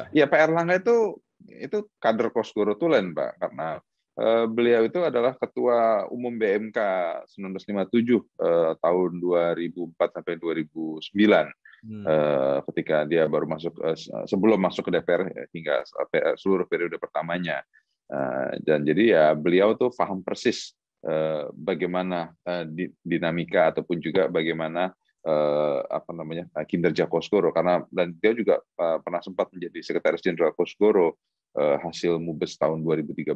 Ya, Pak Erlangga itu kader Kosgoro Tulen, Pak, karena beliau itu adalah Ketua Umum BMK 1957 tahun 2004 sampai 2009. Ketika dia baru masuk, sebelum masuk ke DPR hingga seluruh periode pertamanya. Dan jadi ya beliau tuh paham persis bagaimana dinamika ataupun juga bagaimana kinerja Kosgoro, karena dan dia juga pernah sempat menjadi Sekretaris Jenderal Kosgoro hasil Mubes tahun 2013.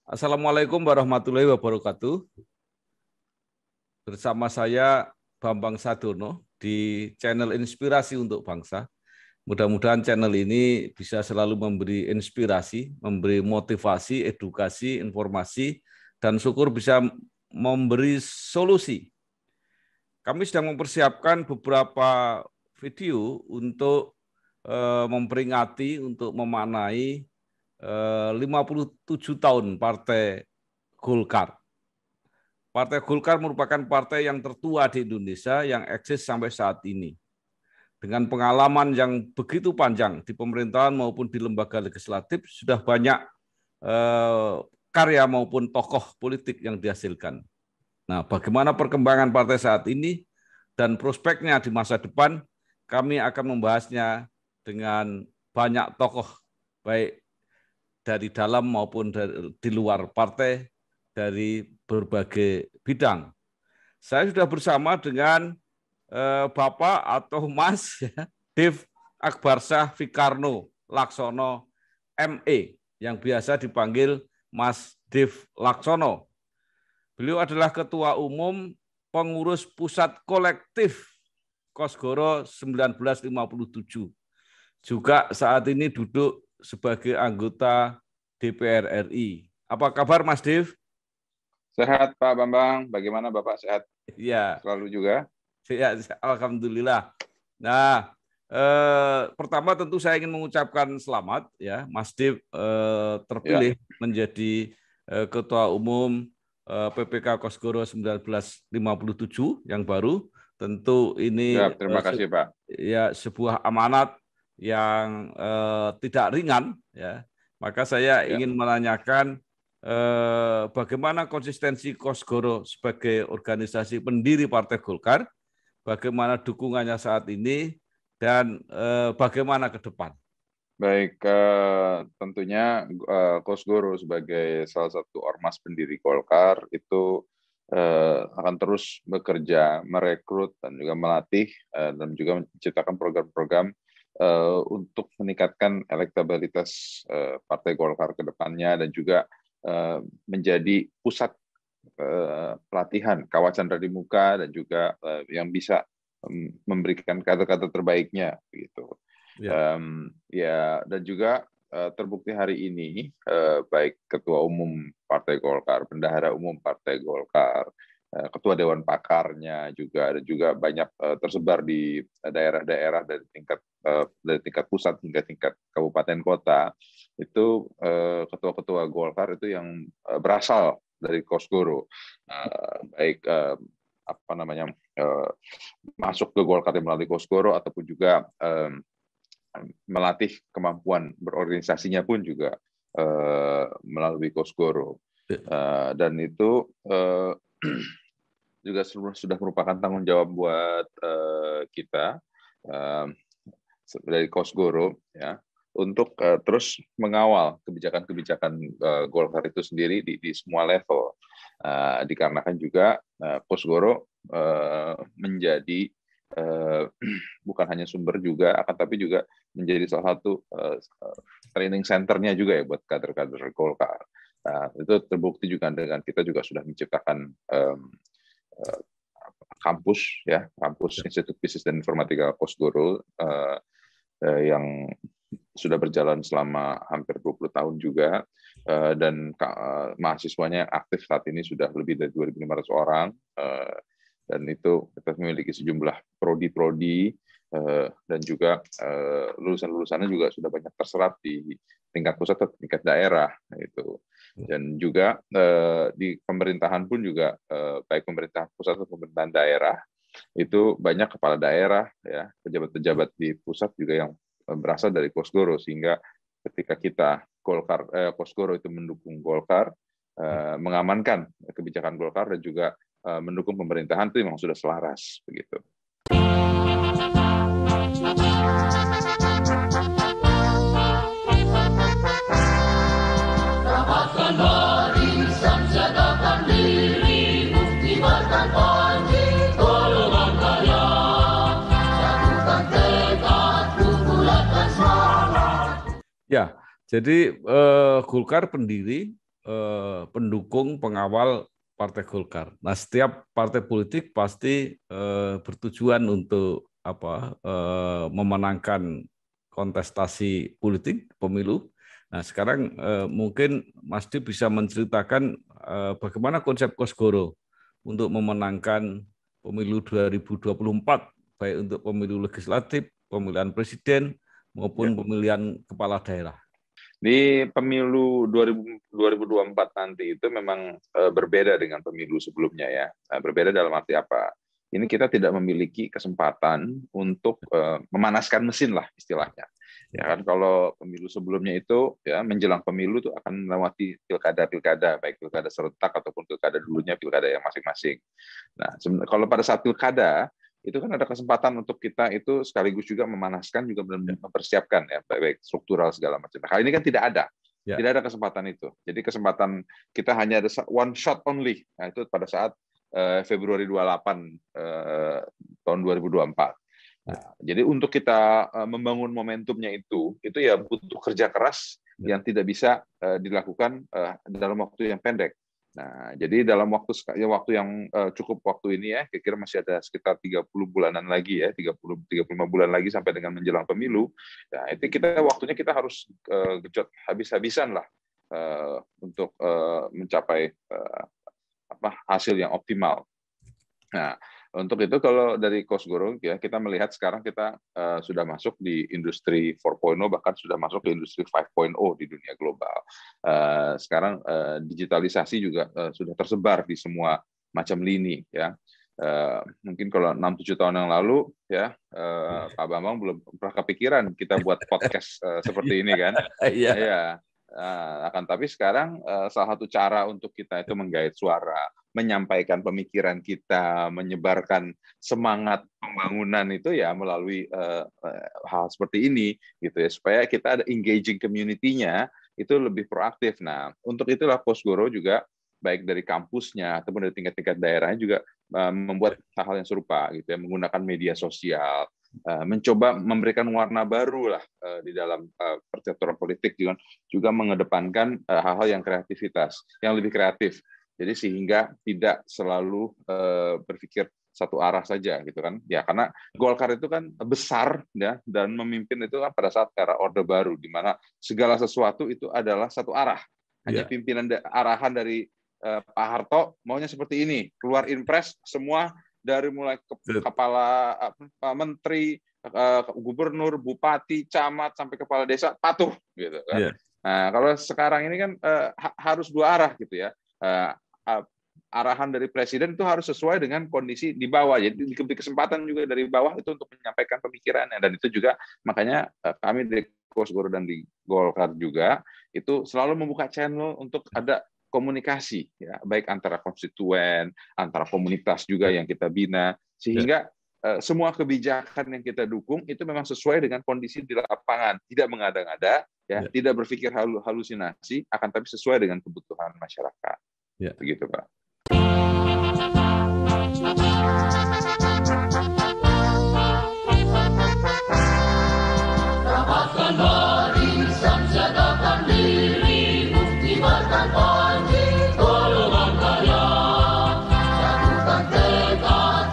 Assalamualaikum warahmatullahi wabarakatuh. Bersama saya Bambang Sadono di channel Inspirasi untuk Bangsa. Mudah-mudahan channel ini bisa selalu memberi inspirasi, memberi motivasi, edukasi, informasi, dan syukur bisa memberi solusi. Kami sedang mempersiapkan beberapa video untuk memperingati, untuk memaknai 57 tahun Partai Golkar. Partai Golkar merupakan partai yang tertua di Indonesia yang eksis sampai saat ini. Dengan pengalaman yang begitu panjang di pemerintahan maupun di lembaga legislatif, sudah banyak karya maupun tokoh politik yang dihasilkan. Nah, bagaimana perkembangan partai saat ini dan prospeknya di masa depan, kami akan membahasnya dengan banyak tokoh, baik dari dalam maupun di luar partai, dari berbagai bidang. Saya sudah bersama dengan Bapak atau Mas Dev Akbarsah Fikarno Laksono ME, yang biasa dipanggil Mas Dev Laksono. Beliau adalah Ketua Umum Pengurus Pusat Kolektif Kosgoro 1957. Juga saat ini duduk sebagai anggota DPR RI. Apa kabar Mas Dev? Sehat Pak Bambang, bagaimana Bapak, sehat? Ya. Selalu juga? Ya, alhamdulillah. Nah, pertama tentu saya ingin mengucapkan selamat ya, Mas Dev terpilih menjadi Ketua Umum PPK Kosgoro 1957 yang baru. Tentu ini terima kasih Pak. Ya sebuah amanat yang tidak ringan ya. Maka saya ingin menanyakan bagaimana konsistensi Kosgoro sebagai organisasi pendiri Partai Golkar, bagaimana dukungannya saat ini, dan bagaimana ke depan. Baik, tentunya Kosgoro sebagai salah satu ormas pendiri Golkar itu akan terus bekerja, merekrut dan juga melatih dan juga menciptakan program-program untuk meningkatkan elektabilitas Partai Golkar ke depannya, dan juga menjadi pusat pelatihan kawasan dari muka dan juga yang bisa memberikan kader-kader terbaiknya gitu. Dan juga terbukti hari ini baik Ketua Umum Partai Golkar, Bendahara Umum Partai Golkar, Ketua Dewan Pakarnya juga, dan juga banyak tersebar di daerah-daerah dari tingkat pusat hingga tingkat kabupaten kota. Itu ketua-ketua Golkar itu yang berasal dari Kosgoro, baik masuk ke Golkar melalui Kosgoro ataupun juga melatih kemampuan berorganisasinya pun juga melalui Kosgoro. Dan itu juga sudah merupakan tanggung jawab buat kita dari Kosgoro ya, untuk terus mengawal kebijakan-kebijakan Golkar itu sendiri di semua level. Dikarenakan juga Kosgoro menjadi bukan hanya sumber juga, akan tapi juga menjadi salah satu training centernya juga ya buat kader-kader Golkar. Itu terbukti juga dengan kita juga sudah menciptakan kampus ya, kampus Institut Bisnis dan Informatika Kosgoro yang sudah berjalan selama hampir 20 tahun juga, dan mahasiswanya yang aktif saat ini sudah lebih dari 2.500 orang, dan itu kita memiliki sejumlah prodi-prodi, dan juga lulusan-lulusannya juga sudah banyak terserap di tingkat pusat atau tingkat daerah itu. Dan juga di pemerintahan pun juga baik pemerintahan pusat atau pemerintahan daerah itu banyak kepala daerah ya, pejabat-pejabat di pusat juga yang berasal dari Kosgoro, sehingga ketika kita Kosgoro itu mendukung Golkar, mengamankan kebijakan Golkar dan juga mendukung pemerintahan itu memang sudah selaras begitu. Rapatkan barisan, siagakan diri, buktikan panji, golongan karya. Satukan tekad, bulatkan semangat. Ya, jadi Golkar pendiri, pendukung, pengawal Partai Golkar. Nah, setiap partai politik pasti bertujuan untuk memenangkan kontestasi politik pemilu. Nah, sekarang mungkin Mas Di bisa menceritakan bagaimana konsep Kosgoro untuk memenangkan pemilu 2024, baik untuk pemilu legislatif, pemilihan presiden, maupun pemilihan kepala daerah. Di pemilu 2024 nanti itu memang berbeda dengan pemilu sebelumnya ya. Berbeda dalam arti apa? Ini kita tidak memiliki kesempatan untuk memanaskan mesin lah istilahnya. Ya kan, kalau pemilu sebelumnya itu ya menjelang pemilu itu akan melewati pilkada, baik pilkada serentak ataupun pilkada dulunya pilkada yang masing-masing. Nah, kalau pada saat pilkada itu kan ada kesempatan untuk kita itu sekaligus juga memanaskan juga mempersiapkan ya, baik struktural segala macam. Nah, kali ini kan tidak ada. Ya. Tidak ada kesempatan itu. Jadi kesempatan kita hanya ada one shot only. Nah, itu pada saat Februari 28 tahun 2024. Nah, jadi untuk kita membangun momentumnya itu ya butuh kerja keras yang tidak bisa dilakukan dalam waktu yang pendek. Nah, jadi dalam waktu yang cukup waktu ini ya, kira-kira masih ada sekitar 30 bulanan lagi ya, 35 bulan lagi sampai dengan menjelang pemilu. Nah, itu waktunya kita harus gejot habis-habisan lah untuk mencapai hasil yang optimal. Nah, untuk itu kalau dari Kosgoro ya, kita melihat sekarang kita sudah masuk di industri 4.0, bahkan sudah masuk ke industri 5.0 di dunia global. Sekarang digitalisasi juga sudah tersebar di semua macam lini ya. Mungkin kalau 6-7 tahun yang lalu ya, Pak Bambang belum pernah kepikiran kita buat podcast seperti ini kan. Iya. Ya. Akan tapi sekarang salah satu cara untuk kita itu menggait suara, menyampaikan pemikiran kita, menyebarkan semangat pembangunan itu ya melalui hal seperti ini gitu ya, supaya kita ada engaging community-nya itu lebih proaktif. Nah, untuk itulah Kosgoro juga baik dari kampusnya ataupun dari tingkat-tingkat daerahnya juga membuat hal-hal yang serupa gitu ya, menggunakan media sosial, mencoba memberikan warna baru lah di dalam percaturan politik, juga mengedepankan hal-hal yang kreativitas, yang lebih kreatif. Jadi sehingga tidak selalu berpikir satu arah saja gitu kan. Ya karena Golkar itu kan besar ya, dan memimpin itu kan pada saat era Orde Baru di mana segala sesuatu itu adalah satu arah. Hanya pimpinan arahan dari Pak Harto maunya seperti ini, keluar impres semua dari mulai kepala menteri, gubernur, bupati, camat sampai kepala desa patuh gitu kan. Nah, kalau sekarang ini kan harus dua arah gitu ya. Arahan dari presiden itu harus sesuai dengan kondisi di bawah. Jadi diberi kesempatan juga dari bawah itu untuk menyampaikan pemikirannya, dan itu juga makanya kami di Kosgoro dan di Golkar juga itu selalu membuka channel untuk ada komunikasi ya, baik antara konstituen, antara komunitas juga yang kita bina, sehingga semua kebijakan yang kita dukung itu memang sesuai dengan kondisi di lapangan, tidak mengada-ngada ya, tidak berpikir halusinasi, akan tapi sesuai dengan kebutuhan masyarakat. Begitu, Pak. Rapatkan barisan, siagakan diri, buktikan panji, golongan karya. Satukan tekad,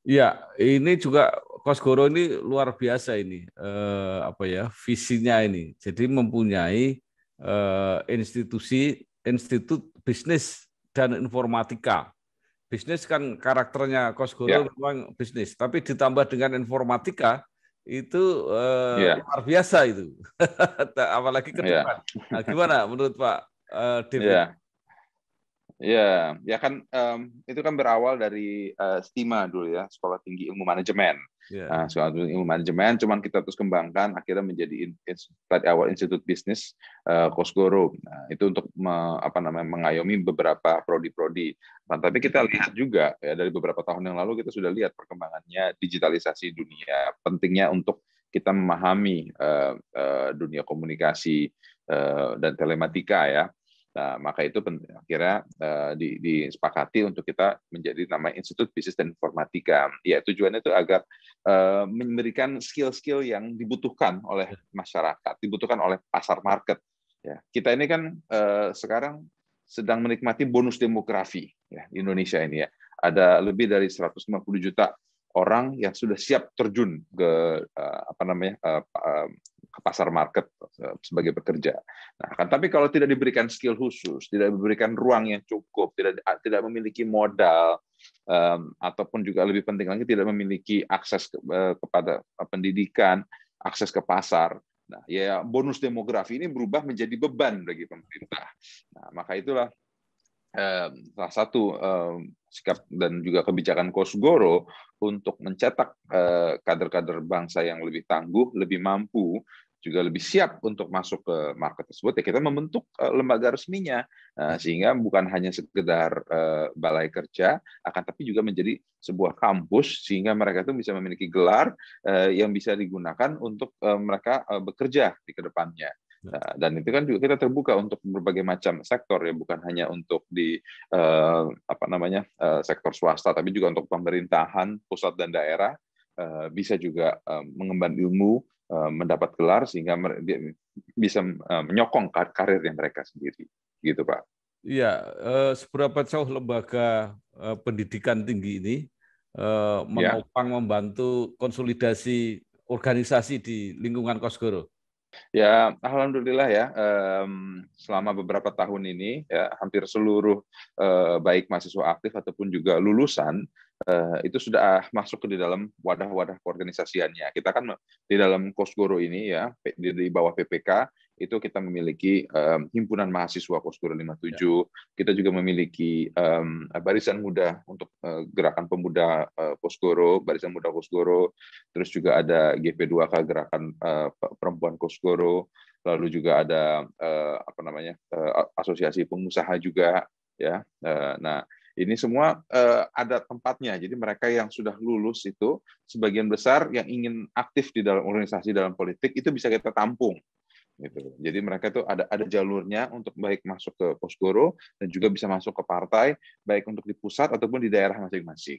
Ya, ini juga Kosgoro ini luar biasa ini, apa ya, visinya ini. Jadi mempunyai institut bisnis dan informatika. Bisnis kan karakternya Kosgoro Ya, memang bisnis, tapi ditambah dengan informatika itu ya, luar biasa itu, apalagi ke ya, depan. Nah, gimana menurut Pak David? ya. Ya, ya kan itu kan berawal dari STIMA dulu ya, Sekolah Tinggi Ilmu Manajemen. Ya, Nah, Sekolah Tinggi Ilmu Manajemen, cuman kita terus kembangkan akhirnya menjadi tadi awal Institut Bisnis Kosgoro. Nah, itu untuk mengayomi beberapa prodi-prodi. Nah, tapi kita lihat juga ya dari beberapa tahun yang lalu kita sudah lihat perkembangannya digitalisasi dunia. Pentingnya untuk kita memahami dunia komunikasi dan telematika ya. Nah, maka itu akhirnya disepakati untuk kita menjadi nama Institut Bisnis dan Informatika. Ya, tujuannya itu agar memberikan skill-skill yang dibutuhkan oleh masyarakat, dibutuhkan oleh pasar market. Ya, kita ini kan sekarang sedang menikmati bonus demografi ya, di Indonesia ini ya. Ada lebih dari 150 juta orang yang sudah siap terjun ke ke pasar market sebagai pekerja. Nah, kan tapi kalau tidak diberikan skill khusus, tidak diberikan ruang yang cukup, tidak memiliki modal, ataupun juga lebih penting lagi tidak memiliki akses kepada pendidikan, akses ke pasar. Nah, ya bonus demografi ini berubah menjadi beban bagi pemerintah. Nah, maka itulah salah satu sikap dan juga kebijakan Kosgoro untuk mencetak kader-kader bangsa yang lebih tangguh, lebih mampu, juga lebih siap untuk masuk ke market tersebut, ya kita membentuk lembaga resminya, sehingga bukan hanya sekedar balai kerja, akan tapi juga menjadi sebuah kampus, sehingga mereka itu bisa memiliki gelar yang bisa digunakan untuk mereka bekerja di kedepannya. Nah, dan itu kan juga kita terbuka untuk berbagai macam sektor ya, bukan hanya untuk di sektor swasta, tapi juga untuk pemerintahan pusat dan daerah bisa juga mengemban ilmu, mendapat gelar sehingga dia bisa menyokong karirnya mereka sendiri, gitu Pak. Iya, seberapa jauh lembaga pendidikan tinggi ini Ya. menopang membantu konsolidasi organisasi di lingkungan Kosgoro? Ya, alhamdulillah ya, selama beberapa tahun ini ya hampir seluruh baik mahasiswa aktif ataupun juga lulusan itu sudah masuk ke di dalam wadah-wadah keorganisasiannya. Kita kan di dalam Kosgoro ini ya, di bawah PPK itu kita memiliki himpunan mahasiswa Kosgoro 57, kita juga memiliki barisan muda untuk gerakan pemuda Kosgoro, barisan muda Kosgoro, terus juga ada GP2K gerakan perempuan Kosgoro, lalu juga ada asosiasi pengusaha juga ya. Nah, ini semua ada tempatnya. Jadi mereka yang sudah lulus itu sebagian besar yang ingin aktif di dalam organisasi dalam politik itu bisa kita tampung. Gitu. Jadi mereka itu ada jalurnya untuk baik masuk ke Kosgoro dan juga bisa masuk ke partai baik untuk di pusat ataupun di daerah masing-masing.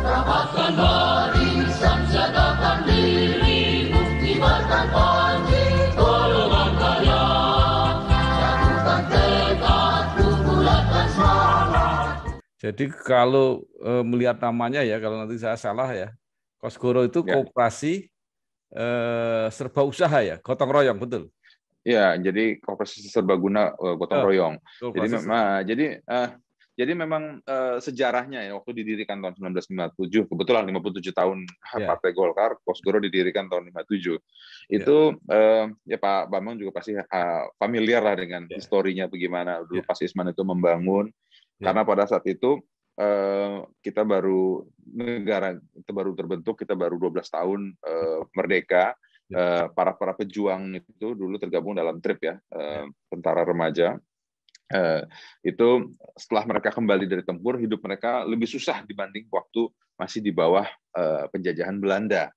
Rapatkan barisan, siagakan diri, buktikan panji, golongan karya. Satukan tekad, bulatkan semangat. Jadi kalau melihat namanya ya, kalau nanti saya salah ya, Kosgoro itu koperasi serba usaha ya, gotong royong, betul? Ya, jadi koperasi serbaguna gotong royong. Jadi memang sejarahnya ya, waktu didirikan tahun 1957, kebetulan 57 tahun Partai Golkar, Kosgoro didirikan tahun 57. Itu ya Pak Bambang juga pasti familiar lah dengan historinya bagaimana dulu pas Isman itu membangun. Karena pada saat itu kita baru terbentuk, kita baru 12 tahun merdeka. Para pejuang itu dulu tergabung dalam TRIP ya, tentara remaja. Itu setelah mereka kembali dari tempur, hidup mereka lebih susah dibanding waktu masih di bawah penjajahan Belanda.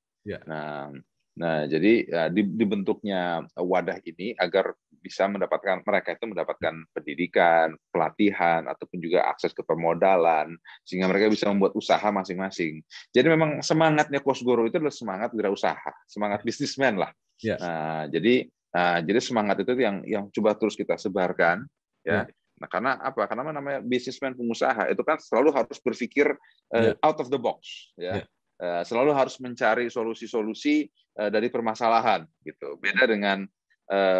Nah, jadi dibentuknya wadah ini agar bisa mereka itu mendapatkan pendidikan, pelatihan, ataupun juga akses ke permodalan, sehingga mereka bisa membuat usaha masing-masing. Jadi memang semangatnya Kosgoro itu adalah semangat wirausaha, semangat bisnismen lah. Nah, jadi Nah, jadi semangat itu yang coba terus kita sebarkan, ya. Ya. Nah, karena apa? Karena namanya bisnismen pengusaha itu kan selalu harus berpikir Ya. out of the box, ya. Ya. Selalu harus mencari solusi-solusi dari permasalahan, gitu. Beda dengan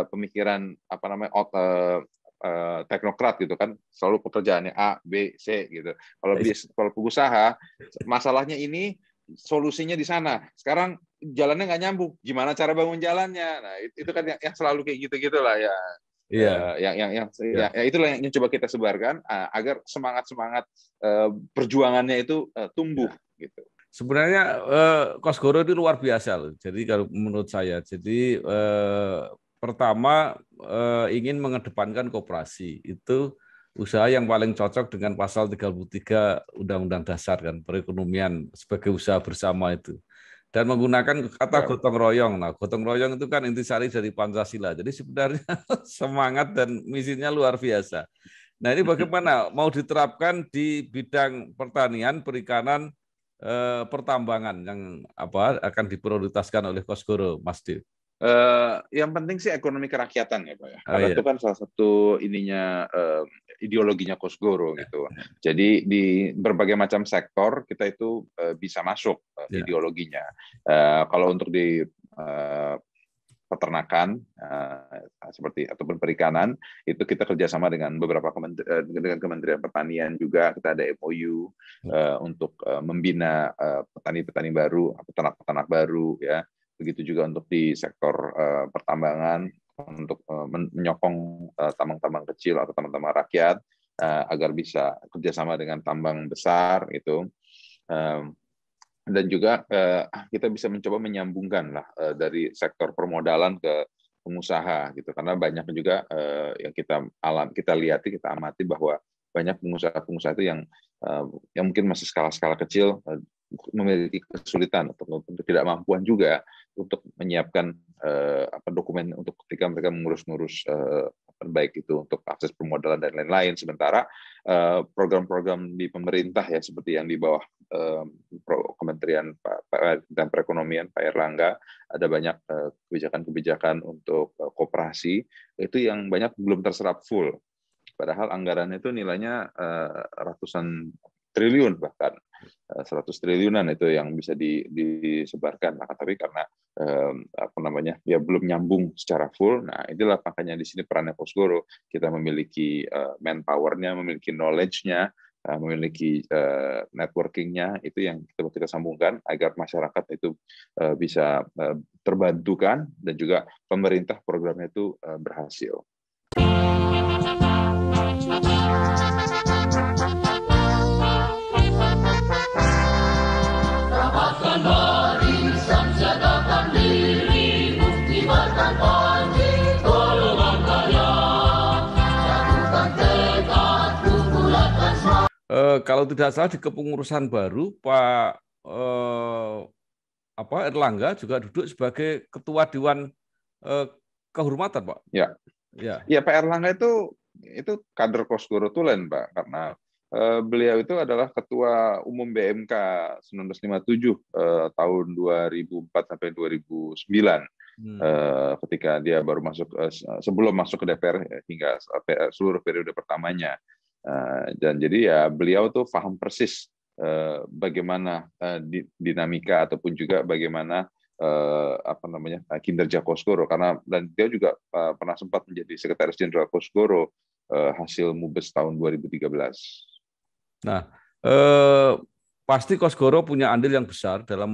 pemikiran apa namanya teknokrat gitu kan, selalu pekerjaannya A, B, C gitu. Kalau pengusaha, masalahnya ini, solusinya di sana. Sekarang jalannya nggak nyambung, gimana cara bangun jalannya? Nah, itu kan yang selalu kayak gitu-gitu lah ya. Iya. Ya itulah yang coba kita sebarkan agar semangat perjuangannya itu tumbuh gitu. Sebenarnya Kosgoro itu luar biasa loh. Jadi kalau menurut saya, jadi pertama ingin mengedepankan koperasi. Itu usaha yang paling cocok dengan pasal 33 Undang-Undang Dasar kan, perekonomian sebagai usaha bersama itu. Dan menggunakan kata gotong royong. Nah, gotong royong itu kan intisari dari Pancasila. Jadi sebenarnya semangat dan misinya luar biasa. Nah, ini bagaimana mau diterapkan di bidang pertanian, perikanan, pertambangan yang akan diprioritaskan oleh Kosgoro, Mas Dew? Yang penting sih ekonomi kerakyatan ya Pak ya. Oh, Karena iya. itu kan salah satu ideologinya Kosgoro gitu. Jadi di berbagai macam sektor kita itu bisa masuk ideologinya. Kalau untuk di peternakan seperti ataupun perikanan itu kita kerjasama dengan beberapa dengan Kementerian Pertanian juga, kita ada MOU untuk membina petani-petani baru, peternak-peternak baru ya. Begitu juga untuk di sektor pertambangan untuk menyokong tambang-tambang kecil atau tambang-tambang rakyat agar bisa kerjasama dengan tambang besar itu. Dan juga kita bisa mencoba menyambungkan lah dari sektor permodalan ke pengusaha gitu, karena banyak juga yang kita lihat, kita amati bahwa banyak pengusaha-pengusaha itu yang mungkin masih skala-skala kecil memiliki kesulitan atau ketidakmampuan juga untuk menyiapkan dokumen untuk ketika mereka mengurus-ngurus baik itu untuk akses permodalan dan lain-lain. Sementara program-program di pemerintah ya seperti yang di bawah Kementerian dan Perekonomian Pak Erlangga, ada banyak kebijakan-kebijakan untuk koperasi itu yang banyak belum terserap full. Padahal anggarannya itu nilainya ratusan triliun, bahkan 100 triliunan itu yang bisa disebarkan. Nah, tapi karena ya belum nyambung secara full. Nah, itulah makanya di sini perannya Kosgoro. Kita memiliki manpower-nya, memiliki knowledge-nya, memiliki networking-nya, itu yang kita sambungkan agar masyarakat itu bisa terbantukan dan juga pemerintah programnya itu berhasil. Rapatkan barisan, siagakan diri, buktikan panji, golongan karya. Satukan tekad, bulatkan semangat. Kalau tidak salah di kepengurusan baru Pak Erlangga juga duduk sebagai Ketua Dewan Kehormatan, Pak. Ya, Pak Erlangga itu kader Kosgoro Tulen, Pak, karena beliau itu adalah Ketua Umum BMK 1957 tahun 2004 sampai 2009. Ketika dia baru masuk, sebelum masuk ke DPR hingga seluruh periode pertamanya. Dan jadi ya beliau tuh paham persis bagaimana dinamika ataupun juga bagaimana kinerja Kosgoro, karena dan dia juga pernah sempat menjadi Sekretaris Jenderal Kosgoro hasil Mubes tahun 2013. Nah, pasti Kosgoro punya andil yang besar dalam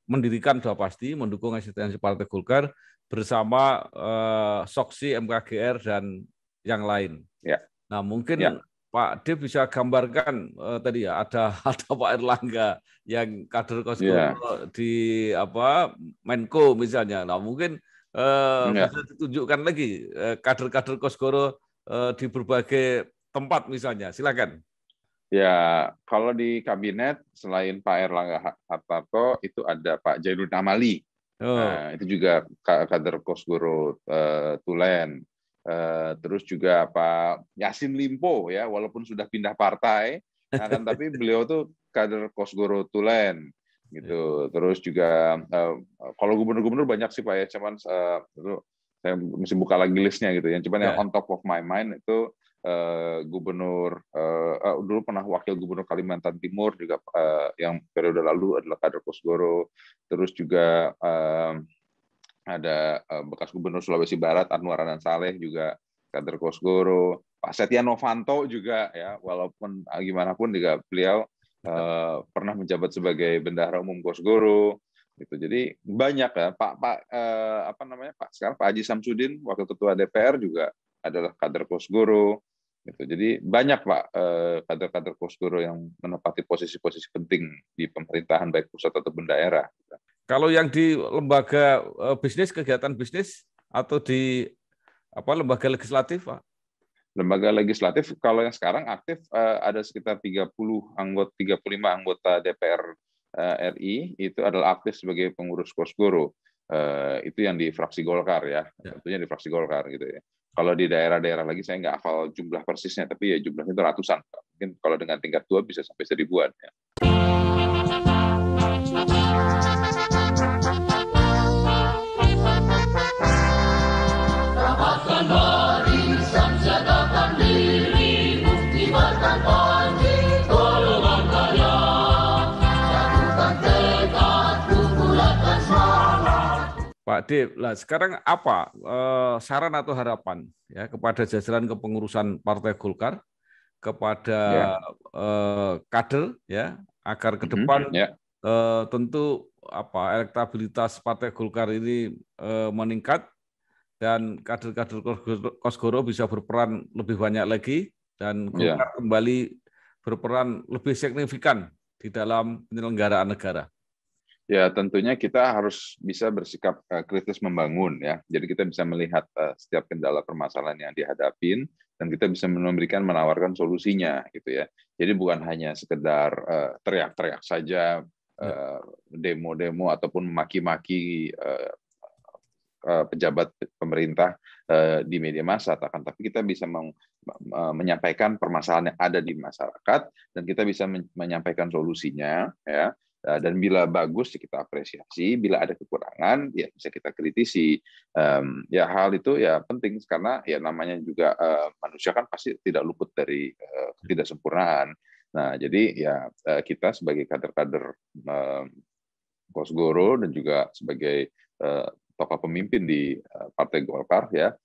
mendirikan, sudah pasti mendukung eksistensi Partai Golkar bersama Soksi, MKGR dan yang lain. Ya. Nah, mungkin Pak Dev bisa gambarkan tadi ya ada Pak Erlangga yang kader Kosgoro di Menko misalnya. Nah, mungkin bisa ditunjukkan lagi kader-kader Kosgoro di berbagai tempat misalnya. Silakan. Ya, kalau di kabinet selain Pak Erlangga Hartarto itu ada Pak Zainuddin Amali. Nah, itu juga kader Kosgoro Tulen. Terus juga Pak Yassin Limpo ya, walaupun sudah pindah partai, nah kan tapi beliau tuh kader Kosgoro Tulen gitu. Terus juga kalau gubernur-gubernur banyak sih Pak ya, cuman saya saya mesti buka lagi listnya gitu. Yang cuman yang Ya. on top of my mind itu gubernur dulu pernah wakil gubernur Kalimantan Timur juga yang periode lalu adalah kader Kosgoro. Terus juga ada bekas gubernur Sulawesi Barat Anwar Anan Saleh juga kader Kosgoro. Pak Setia Novanto juga ya, walaupun gimana pun juga beliau pernah menjabat sebagai bendahara umum Kosgoro gitu. Jadi banyak ya Pak sekarang Pak Haji Samsudin wakil ketua DPR juga adalah kader Kosgoro gitu. Jadi banyak Pak kader-kader Kosgoro yang menempati posisi-posisi penting di pemerintahan baik pusat ataupun daerah. Kalau yang di lembaga bisnis, kegiatan bisnis atau di lembaga legislatif, Pak? Lembaga legislatif kalau yang sekarang aktif ada sekitar 35 anggota DPR RI itu adalah aktif sebagai pengurus Kosgoro. Itu yang di fraksi Golkar ya, tentunya di fraksi Golkar gitu ya. Kalau di daerah-daerah lagi saya nggak hafal jumlah persisnya, tapi ya jumlahnya itu ratusan. Mungkin kalau dengan tingkat 2 bisa sampai 1000-an. Ya. Rapatkan barisan, siagakan diri, buktikan panji, golongan karya. Satukan tekad, bulatkan semangat. Pak Dev, sekarang apa saran atau harapan ya kepada jajaran kepengurusan Partai Golkar, kepada kader ya agar ke depan tentu elektabilitas Partai Golkar ini meningkat dan kader-kader Kosgoro bisa berperan lebih banyak lagi dan Golkar kembali berperan lebih signifikan di dalam penyelenggaraan negara. Ya, tentunya kita harus bisa bersikap kritis membangun ya. Jadi kita bisa melihat setiap kendala permasalahan yang dihadapin dan kita bisa menawarkan solusinya gitu ya. Jadi bukan hanya sekedar teriak-teriak saja, demo-demo ataupun maki-maki pejabat pemerintah di media massa, tapi kita bisa menyampaikan permasalahan yang ada di masyarakat dan kita bisa menyampaikan solusinya ya. Dan bila bagus kita apresiasi, bila ada kekurangan ya bisa kita kritisi. Ya hal itu ya penting karena ya namanya juga manusia kan pasti tidak luput dari ketidaksempurnaan. Nah jadi ya kita sebagai kader-kader Kosgoro dan juga sebagai tokoh pemimpin di Partai Golkar ya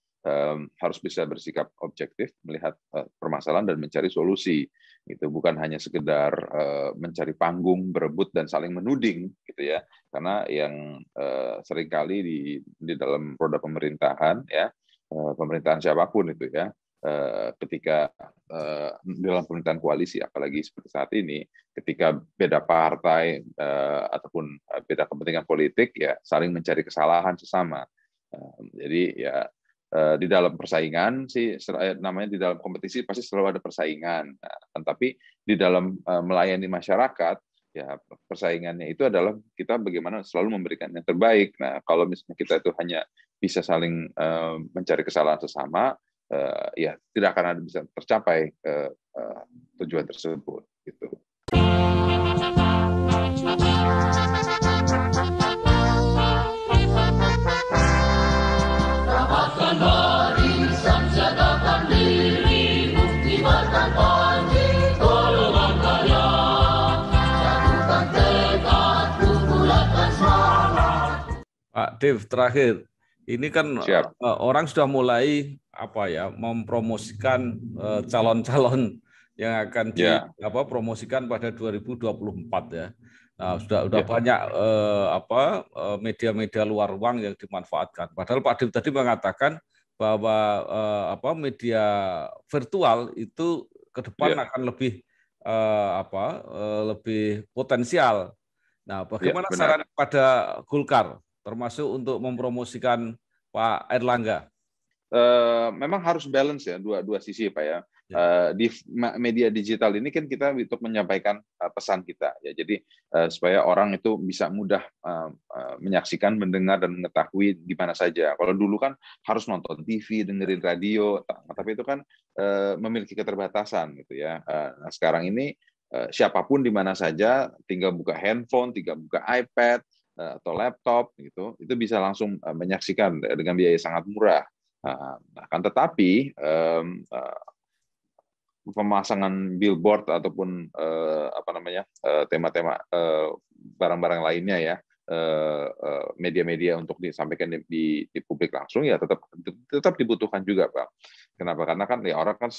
harus bisa bersikap objektif melihat permasalahan dan mencari solusi. Itu bukan hanya sekedar mencari panggung, berebut dan saling menuding gitu ya. Karena yang seringkali di dalam roda pemerintahan ya, pemerintahan siapapun itu ya, ketika dalam pemerintahan koalisi apalagi seperti saat ini, ketika beda partai ataupun beda kepentingan politik ya saling mencari kesalahan sesama. Jadi ya di dalam persaingan sih namanya di dalam kompetisi pasti selalu ada persaingan. Nah, tapi di dalam melayani masyarakat ya persaingannya itu adalah kita bagaimana selalu memberikan yang terbaik. Nah, kalau misalnya kita itu hanya bisa saling mencari kesalahan sesama ya tidak akan bisa tercapai tujuan tersebut gitu. Rapatkan barisan, siagakan diri, buktikan panji, golongan karya. Satukan tekad, bulatkan semangat. Pak Dev, terakhir, ini kan orang sudah mulai mempromosikan calon-calon yang akan dipromosikan pada 2024 ya. Nah, sudah banyak media-media luar ruang yang dimanfaatkan. Padahal Pak Dev tadi mengatakan bahwa media virtual itu ke depan akan lebih lebih potensial. Nah, bagaimana saran pada Golkar termasuk untuk mempromosikan Pak Airlangga? Memang harus balance ya dua sisi Pak ya. Di media digital ini kan kita untuk menyampaikan pesan kita ya. Jadi supaya orang itu bisa mudah menyaksikan, mendengar dan mengetahui di mana saja. Kalau dulu kan harus nonton TV, dengerin radio, tapi itu kan memiliki keterbatasan gitu ya. Nah, sekarang ini siapapun di mana saja tinggal buka handphone, tinggal buka iPad, atau laptop gitu, itu bisa langsung menyaksikan dengan biaya sangat murah. Akan tetapi pemasangan billboard ataupun tema-tema barang-barang lainnya ya, media-media untuk disampaikan di publik langsung ya tetap dibutuhkan juga, Pak. Kenapa? Karena kan ya orang kan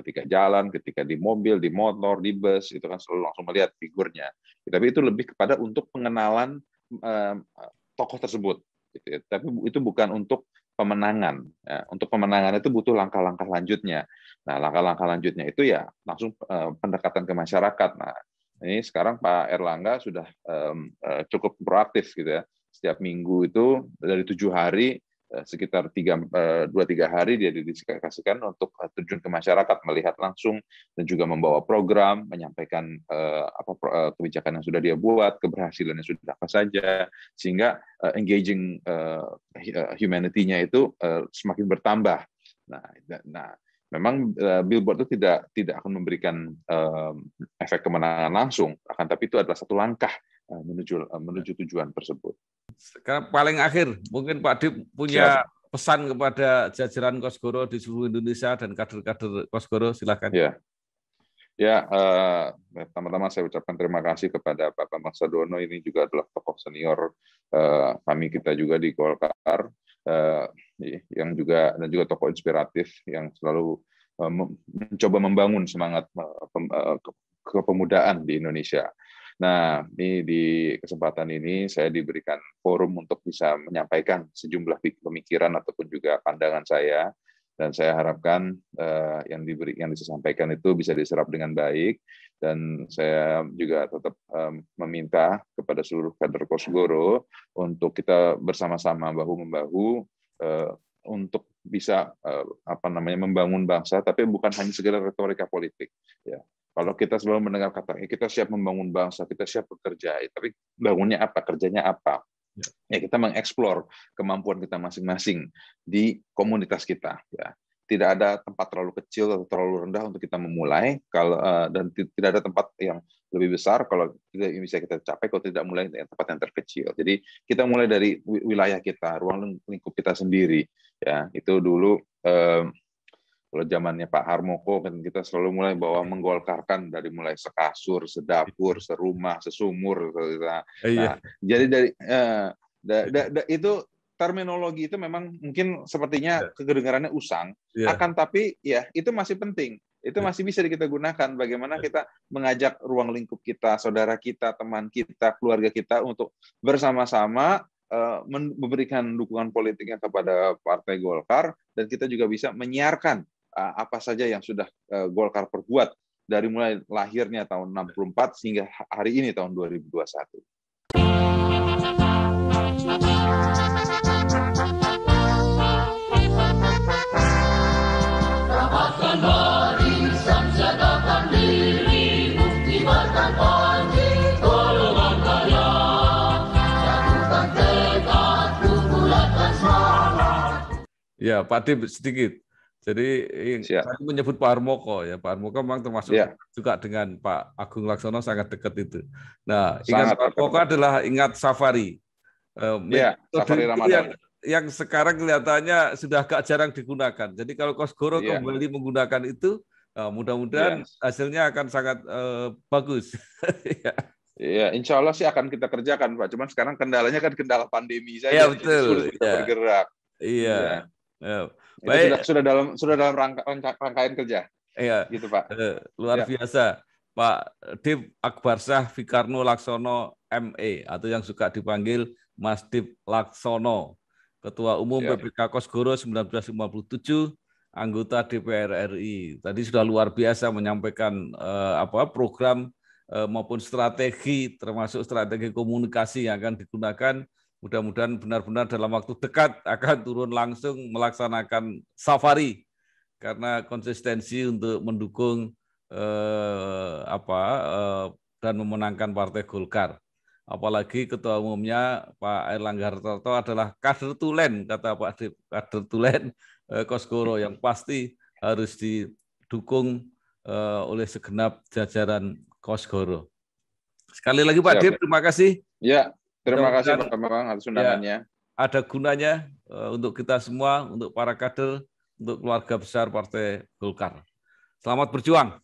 ketika jalan, ketika di mobil, di motor, di bus itu kan selalu langsung melihat figurnya. Tapi itu lebih kepada untuk pengenalan tokoh tersebut. Gitu ya. Tapi itu bukan untuk pemenangan. Ya. Untuk pemenangan itu butuh langkah-langkah lanjutnya. Nah, langkah-langkah lanjutnya itu ya langsung pendekatan ke masyarakat. Nah, ini sekarang Pak Erlangga sudah cukup proaktif gitu ya. Setiap minggu itu dari 7 hari sekitar 2-3 hari dia didedikasikan untuk terjun ke masyarakat, melihat langsung dan juga membawa program, menyampaikan kebijakan yang sudah dia buat, keberhasilannya sudah apa saja, sehingga engaging humanity-nya itu semakin bertambah. Nah, memang billboard itu tidak akan memberikan efek kemenangan langsung, akan tapi itu adalah satu langkah menuju tujuan tersebut. Sekarang paling akhir, mungkin Pak Dip punya pesan kepada jajaran Kosgoro di seluruh Indonesia dan kader-kader Kosgoro, silakan. Ya, pertama-tama saya ucapkan terima kasih kepada Pak Bambang Sadono, ini juga adalah tokoh senior kami kita juga di Golkar, yang juga tokoh inspiratif yang selalu mencoba membangun semangat kepemudaan di Indonesia. Nah, ini di kesempatan ini saya diberikan forum untuk bisa menyampaikan sejumlah pemikiran ataupun juga pandangan saya, dan saya harapkan yang disampaikan itu bisa diserap dengan baik, dan saya juga tetap meminta kepada seluruh kader Kosgoro untuk kita bersama-sama bahu-membahu untuk bisa membangun bangsa, tapi bukan hanya sekedar retorika politik. Ya. Kalau kita selalu mendengar kata, kita siap membangun bangsa, kita siap bekerja, tapi bangunnya apa, kerjanya apa? Ya, kita mengeksplor kemampuan kita masing-masing di komunitas kita. Ya. Tidak ada tempat terlalu kecil atau terlalu rendah untuk kita memulai, dan tidak ada tempat yang lebih besar kalau tidak bisa kita capai kalau tidak mulai dari tempat yang terkecil. Jadi kita mulai dari wilayah kita, ruang lingkup kita sendiri. Ya, itu dulu. Kalau zamannya Pak Harmoko kan kita selalu mulai menggolkarkan dari mulai sekasur, sedapur, serumah, sesumur. Nah, jadi dari itu terminologi itu memang mungkin sepertinya kedengarannya usang, akan tapi ya itu masih penting. Itu masih bisa kita gunakan bagaimana kita mengajak ruang lingkup kita, saudara kita, teman kita, keluarga kita untuk bersama-sama memberikan dukungan politiknya kepada Partai Golkar, dan kita juga bisa menyiarkan apa saja yang sudah Golkar perbuat dari mulai lahirnya tahun 64 hingga hari ini tahun 2021. Rapatkan barisan, siagakan diri, buktikan panji, golongan karya. Satukan tekad, bulatkan semangat. Ya, Pak Dip sedikit. Jadi saya menyebut Pak Harmoko ya, Pak Harmoko memang termasuk juga dengan Pak Agung Laksono sangat dekat itu. Nah, ingat Pak Harmoko adalah ingat Safari. Safari Ramadan. Yang sekarang kelihatannya sudah agak jarang digunakan. Jadi kalau Kosgoro kembali menggunakan itu, mudah-mudahan hasilnya akan sangat bagus. Iya, insya Allah sih akan kita kerjakan, Pak. Cuman sekarang kendalanya kan kendala pandemi saja. Iya, betul. Sulit kita bergerak. Iya. Baik. Sudah dalam rangkaian kerja. Iya. Gitu, Pak. Luar biasa. Pak Dip Akbarsah Fikarno Laksono ME, atau yang suka dipanggil Mas Dip Laksono, Ketua Umum PPK Kosgoro 1957, anggota DPR RI. Tadi sudah luar biasa menyampaikan program maupun strategi, termasuk strategi komunikasi yang akan digunakan. Mudah-mudahan benar-benar dalam waktu dekat akan turun langsung melaksanakan safari, karena konsistensi untuk mendukung dan memenangkan Partai Golkar. Apalagi ketua umumnya Pak Erlangga Hartarto adalah kader tulen, kata Pak Dip, kader tulen Kosgoro yang pasti harus didukung oleh segenap jajaran Kosgoro. Sekali lagi Pak Dip, terima kasih. Ya, Terima kasih Mudah-mudahan Pak Bambang atas ya, undangannya. ada gunanya untuk kita semua, untuk para kader, untuk keluarga besar Partai Golkar. Selamat berjuang.